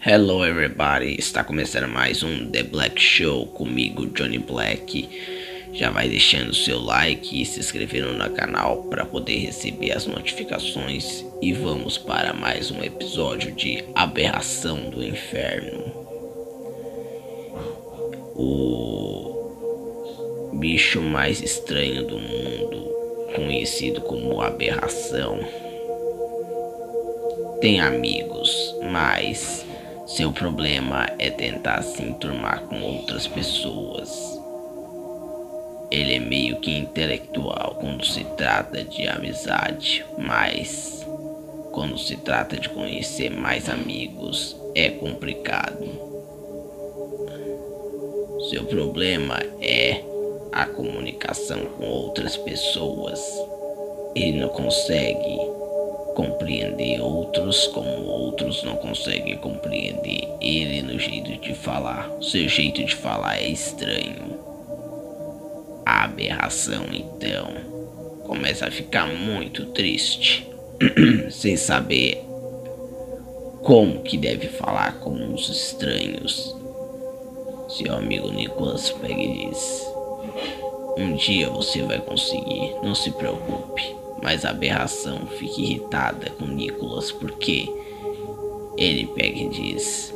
Hello everybody, está começando mais um The Black Show comigo, Johnny Black. Já vai deixando seu like e se inscrevendo no canal para poder receber as notificações. E vamos para mais um episódio de Aberração do Inferno. O bicho mais estranho do mundo, conhecido como Aberração, tem amigos, mas seu problema é tentar se enturmar com outras pessoas. Ele é meio que intelectual quando se trata de amizade, mas quando se trata de conhecer mais amigos é complicado. Seu problema é a comunicação com outras pessoas. Ele não consegue compreender outros como outros não conseguem compreender ele no jeito de falar. Seu jeito de falar é estranho. A Aberração então começa a ficar muito triste, sem saber como que deve falar com os estranhos. Seu amigo Nicholas pega e diz: um dia você vai conseguir, não se preocupe. Mas a Aberração fica irritada com Nicholas porque ele pega e diz: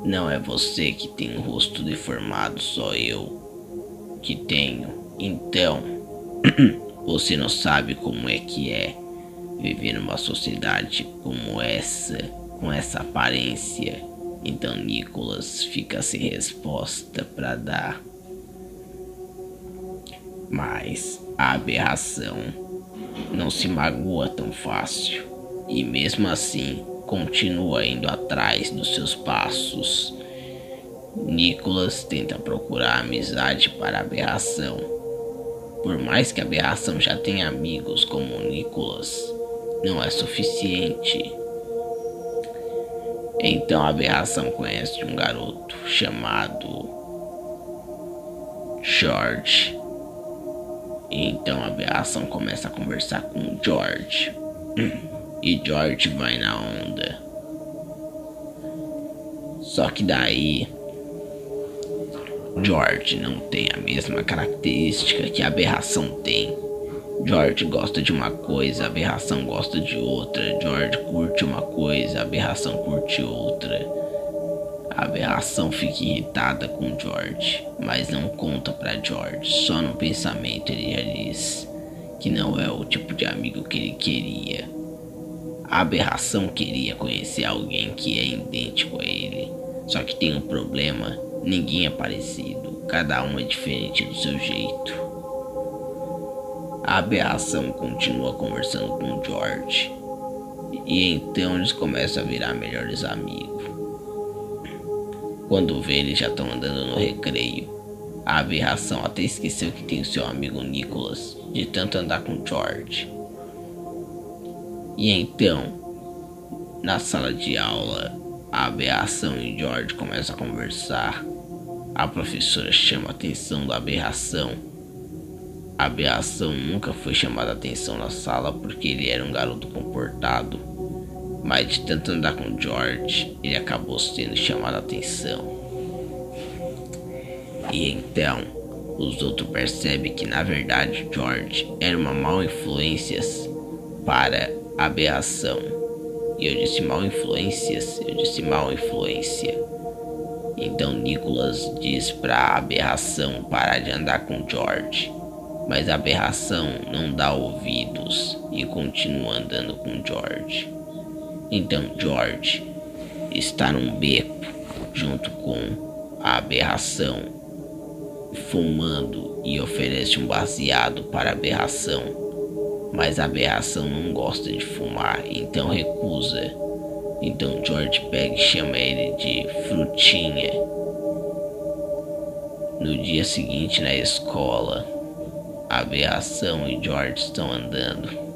não é você que tem um rosto deformado, só eu que tenho. Então você não sabe como é que é viver numa sociedade como essa, com essa aparência. Então Nicholas fica sem resposta para dar. Mas a Aberração não se magoa tão fácil e mesmo assim continua indo atrás dos seus passos. Nicholas tenta procurar amizade para a Aberração. Por mais que a Aberração já tenha amigos como Nicholas, não é suficiente. Então a Aberração conhece um garoto chamado George. Então a Aberração começa a conversar com George. E George vai na onda. Só que daí George não tem a mesma característica que a Aberração tem. George gosta de uma coisa, a Aberração gosta de outra. George curte uma coisa, a Aberração curte outra. A Aberração fica irritada com George, mas não conta pra George. Só no pensamento ele já diz que não é o tipo de amigo que ele queria. A Aberração queria conhecer alguém que é idêntico a ele. Só que tem um problema, ninguém é parecido, cada um é diferente do seu jeito. A Aberração continua conversando com George. E então eles começam a virar melhores amigos. Quando vê, eles já estão andando no recreio. A Aberração até esqueceu que tem o seu amigo Nicholas, de tanto andar com George. E então, na sala de aula, a Aberração e George começam a conversar. A professora chama a atenção da Aberração. A Aberração nunca foi chamada a atenção na sala porque ele era um garoto comportado. Mas de tanto andar com George, ele acabou sendo chamado a atenção. E então, os outros percebem que na verdade George era uma má influência para a Aberração. E eu disse mal influências, eu disse mal influência. Então Nicholas diz para a Aberração parar de andar com George. Mas a Aberração não dá ouvidos e continua andando com George. Então George está num beco junto com a Aberração, fumando, e oferece um baseado para a Aberração. Mas a Aberração não gosta de fumar, então recusa. Então George pega e chama ele de Frutinha. No dia seguinte na escola, a Aberração e George estão andando.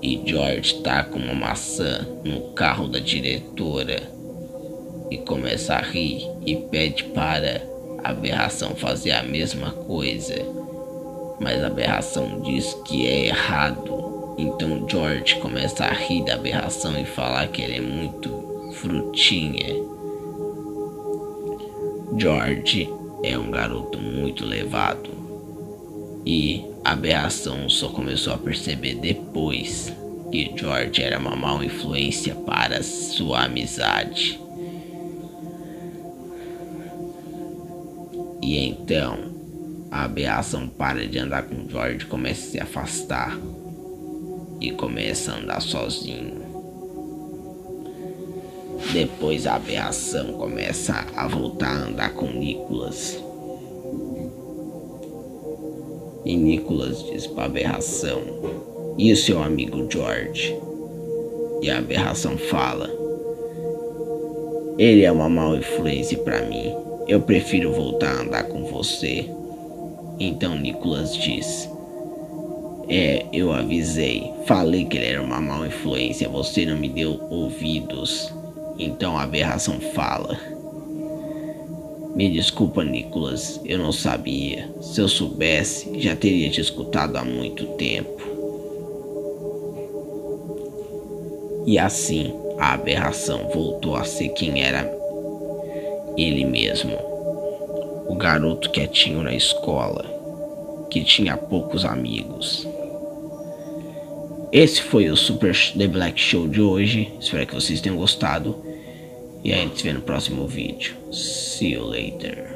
E George tá com uma maçã no carro da diretora e começa a rir e pede para a Aberração fazer a mesma coisa. Mas a Aberração diz que é errado. Então George começa a rir da Aberração e falar que ele é muito frutinha. George é um garoto muito levado e a Aberração só começou a perceber depois que George era uma má influência para sua amizade. E então a Aberração para de andar com George, começa a se afastar e começa a andar sozinho. Depois a Aberração começa a voltar a andar com Nicholas. E Nicholas diz para a Aberração: "E o seu amigo George?" E a Aberração fala: "Ele é uma má influência para mim. Eu prefiro voltar a andar com você." Então Nicholas diz: "Eu avisei. Falei que ele era uma má influência. Você não me deu ouvidos." Então a Aberração fala: "Me desculpa, Nicholas. Eu não sabia. Se eu soubesse, já teria te escutado há muito tempo." E assim a Aberração voltou a ser quem era ele mesmo. O garoto quietinho na escola, que tinha poucos amigos. Esse foi o Super The Black Show de hoje. Espero que vocês tenham gostado. E a gente se vê no próximo vídeo. See you later.